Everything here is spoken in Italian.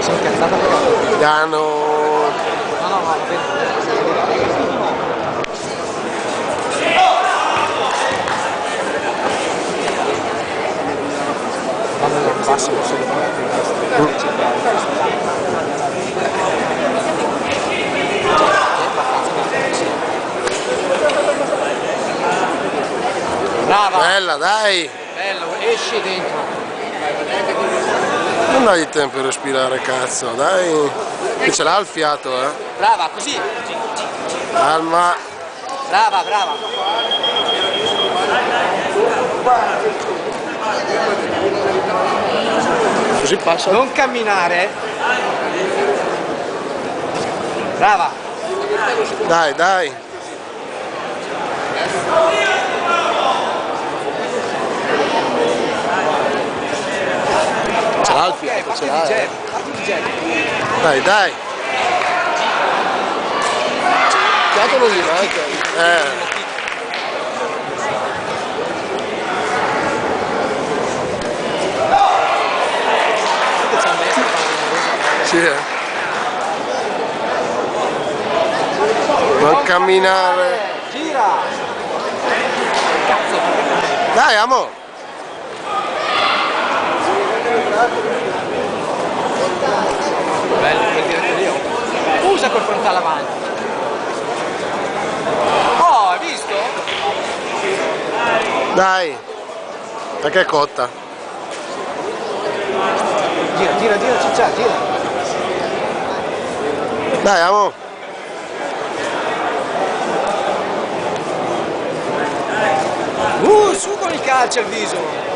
si è incazzata per Danno. no, va bene. Quando non passano solo brava! Bella, dai! Bello, esci dentro. Non dagli tempo di respirare, cazzo, dai! Che ce l'ha il fiato, eh! Brava, così. Calma! Brava, brava. Così passa. Non camminare. Brava. Dai, dai! Ce l'ha il fiato, ce l'ha, eh! Dai, dai! Fiato non gli manca, Sì, Non camminare. Gira. Cazzo. Dai, amo. Bello, quel diretto lì. Usa col frontale avanti. Oh, hai visto? Dai. Perché è cotta? Gira, ciccia, gira. Dai, amo. Su con il calcio al viso.